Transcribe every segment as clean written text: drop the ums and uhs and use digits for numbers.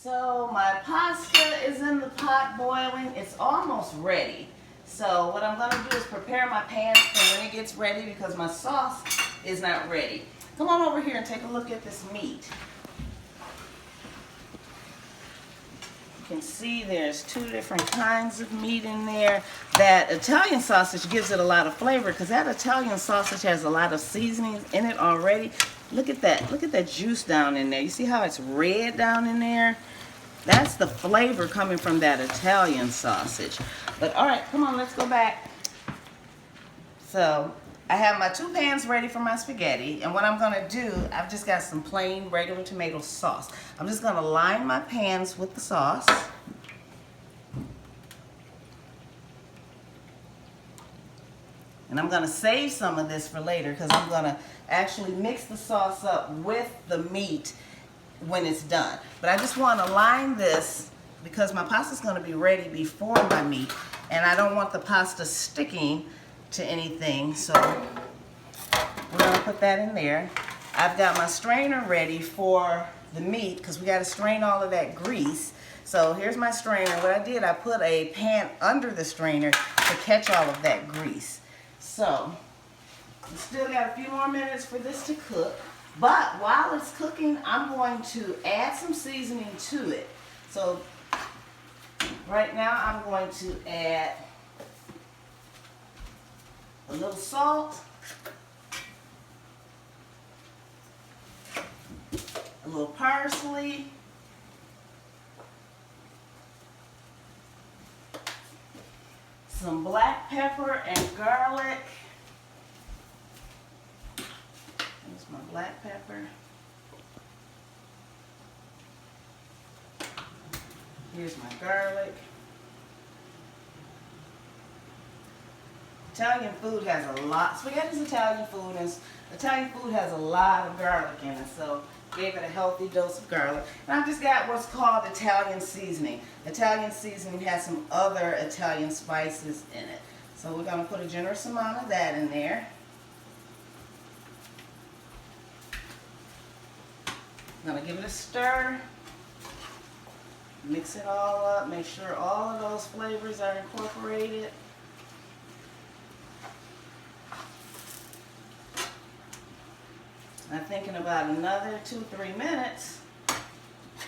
So my pasta is in the pot boiling. It's almost ready. So what I'm gonna do is prepare my pans for when it gets ready because my sauce is not ready. Come on over here and take a look at this meat. You can see there's two different kinds of meat in there. That Italian sausage gives it a lot of flavor because that Italian sausage has a lot of seasonings in it already. Look at that. Look at that juice down in there. You see how it's red down in there? That's the flavor coming from that Italian sausage. But all right, come on, let's go back. So I have my two pans ready for my spaghetti. And what I'm gonna do, I've just got some plain regular tomato sauce. I'm just gonna line my pans with the sauce. And I'm gonna save some of this for later because I'm gonna actually mix the sauce up with the meat when it's done. But I just want to line this because my pasta is going to be ready before my meat and I don't want the pasta sticking to anything, so we're going to put that in there. I've got my strainer ready for the meat because we got to strain all of that grease. So here's my strainer. What I did, I put a pan under the strainer to catch all of that grease. So we still got a few more minutes for this to cook. But while it's cooking, I'm going to add some seasoning to it. So right now I'm going to add a little salt, a little parsley, some black pepper and garlic. Here's my black pepper. Here's my garlic. Italian food has a lot. Spaghetti is Italian food, and Italian food has a lot of garlic in it, so gave it a healthy dose of garlic. And I just got what's called Italian seasoning. Italian seasoning has some other Italian spices in it. So we're going to put a generous amount of that in there. I'm going to give it a stir. Mix it all up. Make sure all of those flavors are incorporated. I'm thinking about another 2-3 minutes.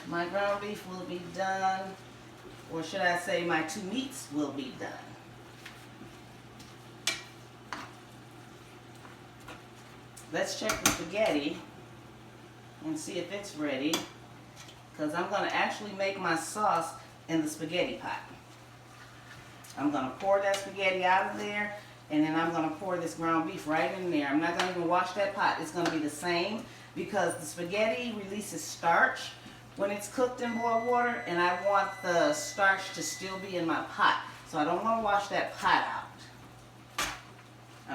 My ground beef will be done. Or should I say my two meats will be done. Let's check the spaghetti and see if it's ready, because I'm going to actually make my sauce in the spaghetti pot. I'm going to pour that spaghetti out of there, and then I'm going to pour this ground beef right in there. I'm not going to even wash that pot. It's going to be the same because the spaghetti releases starch when it's cooked in boiled water, and I want the starch to still be in my pot. So I don't want to wash that pot out.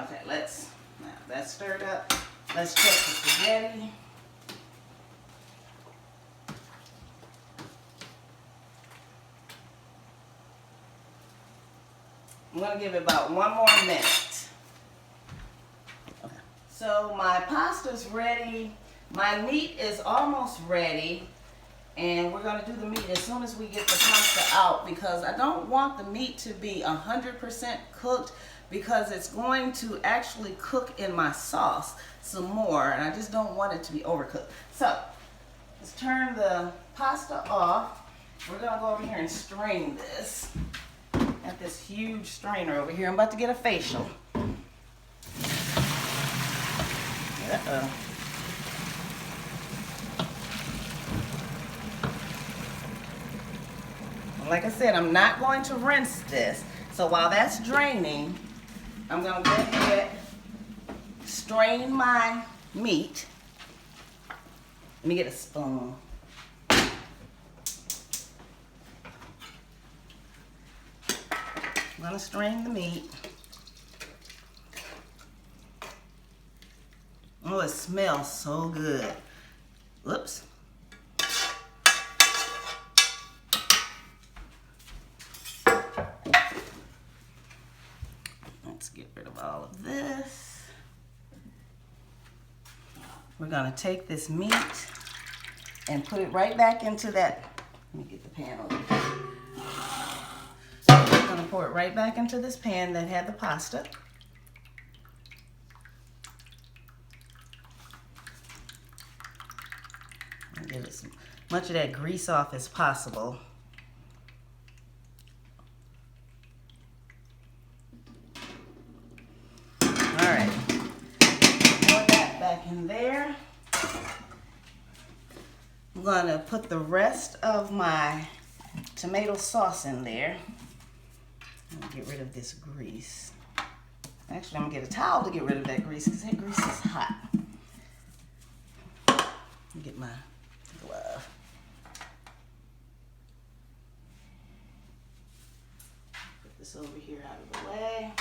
Okay, now that's stirred up. Let's check the spaghetti. I'm going to give it about 1 more minute. Okay. So my pasta's ready. My meat is almost ready. And we're going to do the meat as soon as we get the pasta out, because I don't want the meat to be 100% cooked, because it's going to actually cook in my sauce some more, and I just don't want it to be overcooked. So let's turn the pasta off. We're going to go over here and strain this. Got this huge strainer over here. I'm about to get a facial. Like I said, I'm not going to rinse this. So while that's draining, I'm going to go ahead, strain my meat. Let me get a spoon. I'm going to strain the meat. Oh, it smells so good. Whoops. Let's get rid of all of this. We're going to take this meat and put it right back into that Let me get the pan over here. So I'm just gonna pour it right back into this pan that had the pasta. And get as much of that grease off as possible. All right, pour that back in there. I'm gonna put the rest of my tomato sauce in there. Get rid of this grease. Actually, I'm gonna get a towel to get rid of that grease because that grease is hot. Let me get my glove. Put this over here out of the way.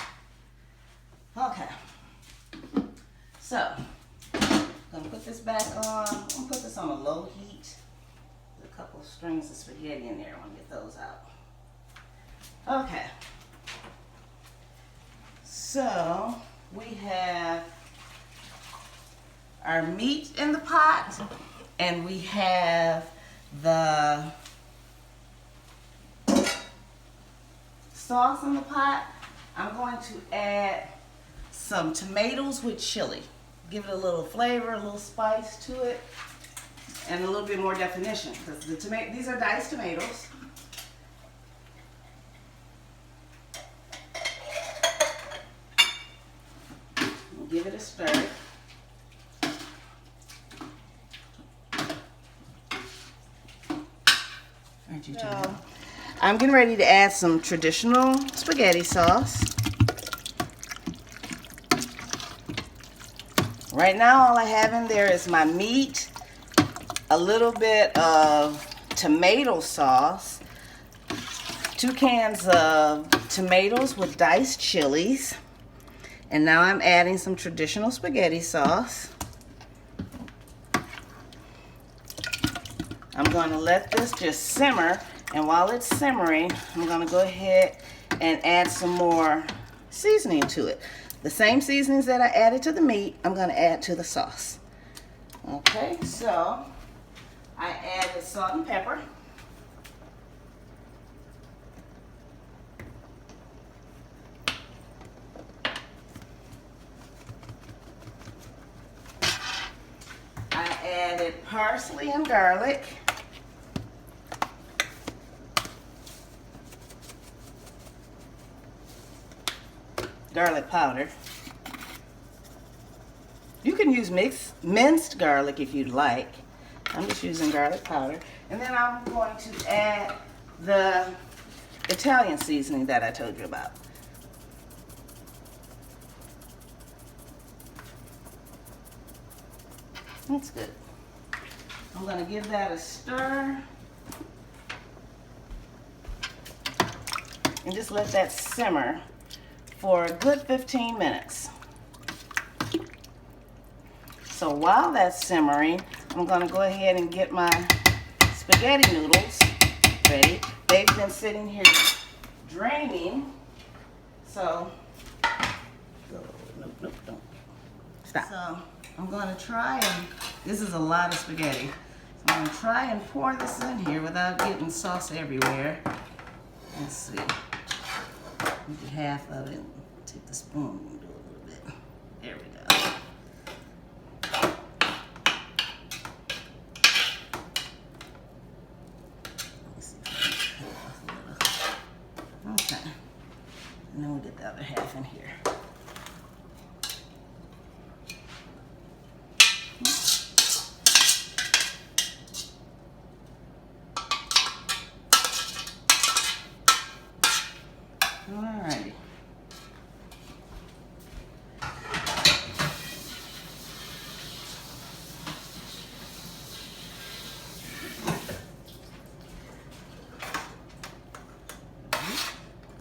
Okay. So, I'm gonna put this back on. I'm gonna put this on a low heat. There's a couple of strings of spaghetti in there. I want to get those out. Okay. So we have our meat in the pot, and we have the sauce in the pot. I'm going to add some tomatoes with chili. Give it a little flavor, a little spice to it, and a little bit more definition because these are diced tomatoes. Give it a stir. So, I'm getting ready to add some traditional spaghetti sauce. Right now, all I have in there is my meat, a little bit of tomato sauce, 2 cans of tomatoes with diced chilies, and now I'm adding some traditional spaghetti sauce. I'm going to let this just simmer, and while it's simmering, I'm going to go ahead and add some more seasoning to it. The same seasonings that I added to the meat, I'm going to add to the sauce. Okay, so I added salt and pepper. I added parsley and garlic. Garlic powder. You can use minced garlic if you'd like. I'm just using garlic powder. And then I'm going to add the Italian seasoning that I told you about. That's good. I'm going to give that a stir. And just let that simmer for a good 15 minutes. So while that's simmering, I'm going to go ahead and get my spaghetti noodles ready. They've been sitting here draining. So, nope, don't. Stop. So I'm going to try and, this is a lot of spaghetti. So I'm going to try and pour this in here without getting sauce everywhere. Let's see. Do half of it. Take the spoon and do a little bit. There we go. Let me see if I can cut it off a little. Okay. And then we'll get the other half in here. Alrighty.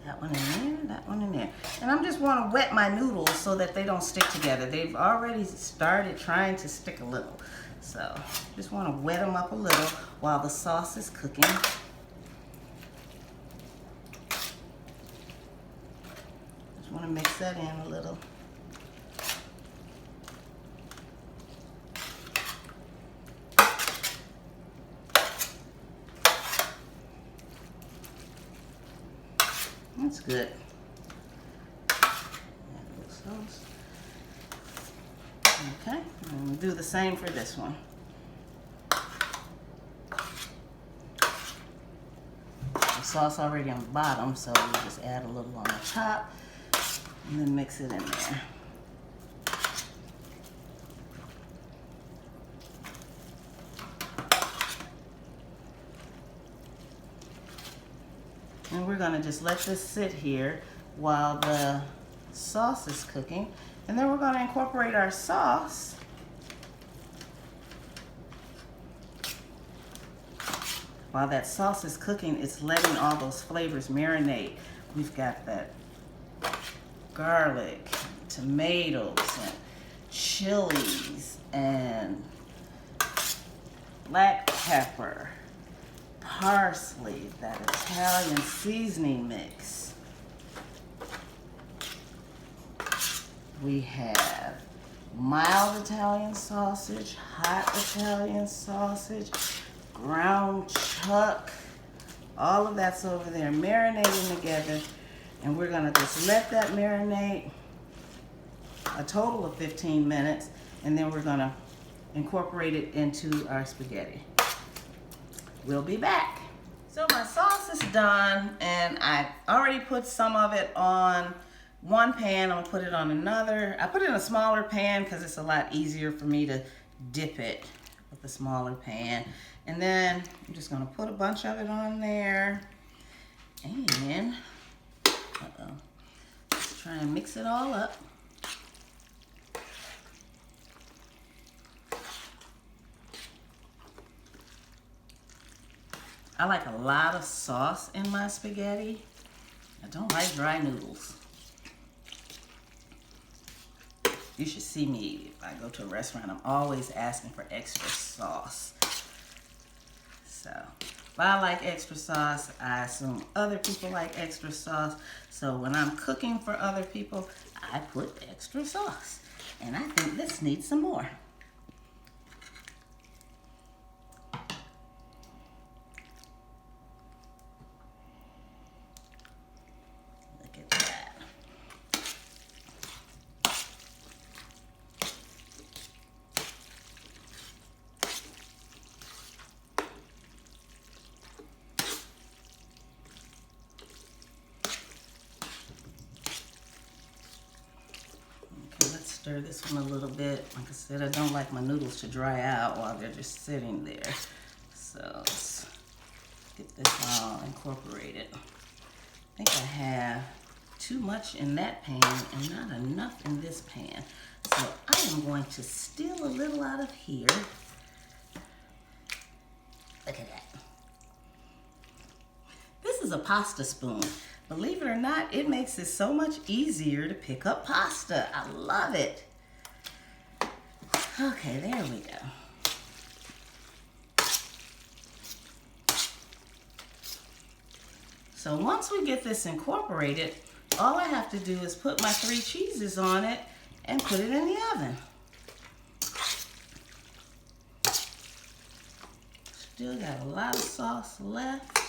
That one in there, that one in there. And I just want to wet my noodles so that they don't stick together. They've already started trying to stick a little. So just want to wet them up a little while the sauce is cooking. Want to mix that in a little. That's good. Okay, and we'll do the same for this one. The sauce already on the bottom, so we'll just add a little on the top and then mix it in there. And we're gonna just let this sit here while the sauce is cooking. And then we're gonna incorporate our sauce. While that sauce is cooking, it's letting all those flavors marinate. We've got that garlic, tomatoes, and chilies, and black pepper, parsley, that Italian seasoning mix. We have mild Italian sausage, hot Italian sausage, ground chuck. All of that's over there marinating together. And we're gonna just let that marinate a total of 15 minutes. And then we're gonna incorporate it into our spaghetti. We'll be back. So my sauce is done, and I already put some of it on one pan. I'm gonna put it on another. I put it in a smaller pan because it's a lot easier for me to dip it with the smaller pan. And then I'm just gonna put a bunch of it on there. And, let's try and mix it all up. I like a lot of sauce in my spaghetti. I don't like dry noodles. You should see me if I go to a restaurant. I'm always asking for extra sauce. So, if I like extra sauce, I assume other people like extra sauce. So when I'm cooking for other people, I put extra sauce. And I think this needs some more. Stir this one a little bit. Like I said, I don't like my noodles to dry out while they're just sitting there. So let's get this all incorporated. I think I have too much in that pan and not enough in this pan. So I am going to steal a little out of here. Look at that. This is a pasta spoon. Believe it or not, it makes it so much easier to pick up pasta. I love it. Okay, there we go. So once we get this incorporated, all I have to do is put my 3 cheeses on it and put it in the oven. Still got a lot of sauce left,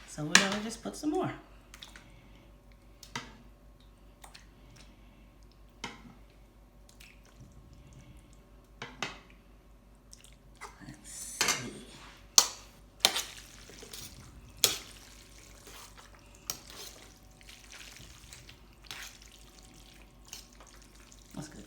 so we're gonna just put some more. That's good.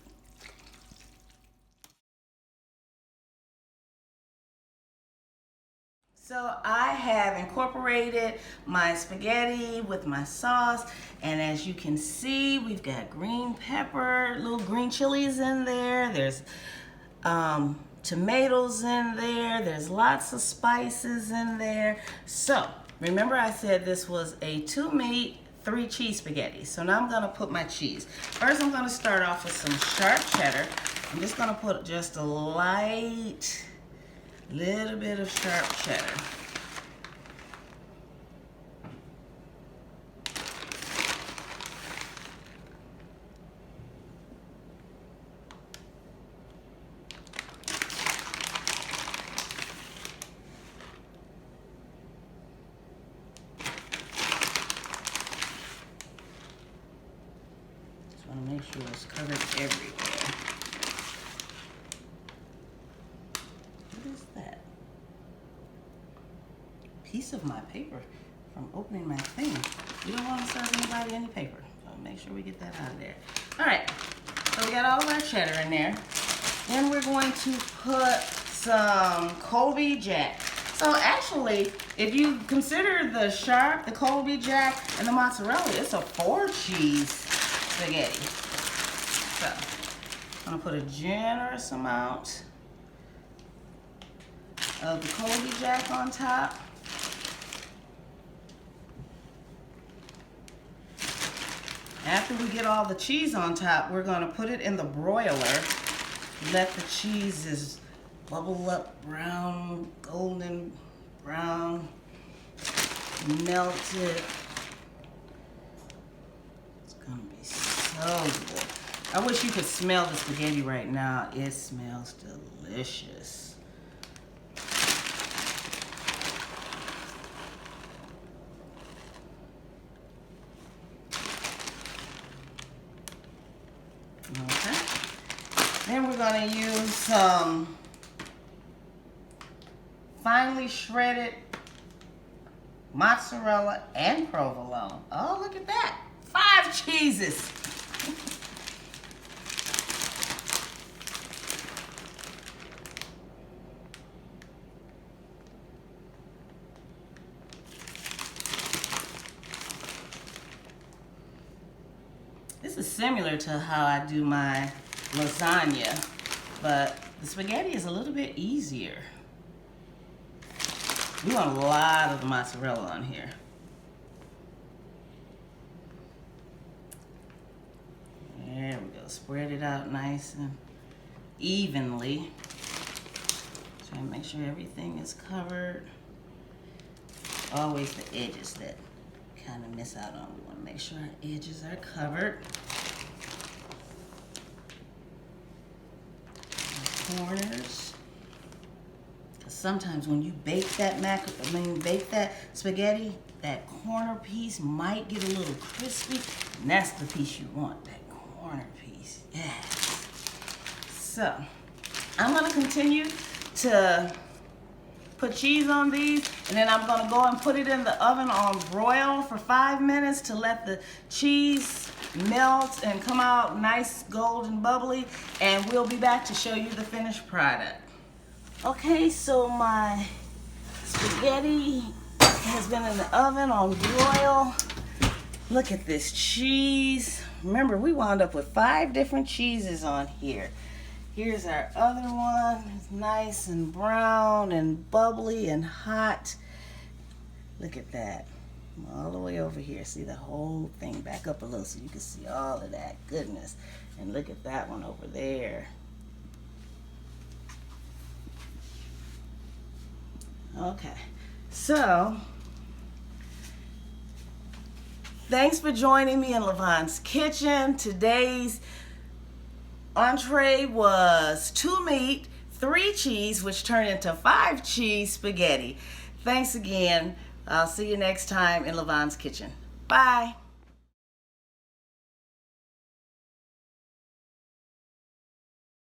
So I have incorporated my spaghetti with my sauce, and as you can see, we've got green pepper, little green chilies in there. There's tomatoes in there. There's lots of spices in there. So remember I said this was a 2 meat, 3 cheese spaghetti. So now I'm gonna put my cheese. First I'm gonna start off with some sharp cheddar. I'm just gonna put just a light, little bit of sharp cheddar. piece of my paper from opening my thing. We don't want to serve anybody any paper. So make sure we get that out of there. All right, so we got all of our cheddar in there. Then we're going to put some Colby Jack. So actually, if you consider the sharp, the Colby Jack, and the mozzarella, it's a 4-cheese spaghetti. So I'm gonna put a generous amount of the Colby Jack on top. After we get all the cheese on top, we're gonna put it in the broiler. Let the cheeses bubble up, brown, golden brown, melt it. It's gonna be so good. I wish you could smell the spaghetti right now. It smells delicious. Okay. Then we're gonna use some finely shredded mozzarella and provolone. Oh, look at that. 5 cheeses. This is similar to how I do my lasagna, but the spaghetti is a little bit easier. We want a lot of the mozzarella on here. There we go. Spread it out nice and evenly. Try to make sure everything is covered. Always the edges that kind of miss out on. We want to make sure our edges are covered. The corners. Sometimes when you bake that bake that spaghetti, that corner piece might get a little crispy, and that's the piece you want, that corner piece. Yes. So, I'm gonna continue to put cheese on these, and then I'm gonna go and put it in the oven on broil for 5 minutes to let the cheese melt and come out nice golden bubbly, and we'll be back to show you the finished product. Okay, so my spaghetti has been in the oven on broil. Look at this cheese. Remember, we wound up with 5 different cheeses on here. Here's our other one. It's nice and brown and bubbly and hot. Look at that. All the way over here. See the whole thing. Back up a little so you can see all of that goodness. And look at that one over there. Okay, so thanks for joining me in Levon's Kitchen. Today's entree was 2 meat, 3 cheese, which turned into 5 cheese spaghetti. Thanks again. I'll see you next time in Levon's Kitchen. Bye.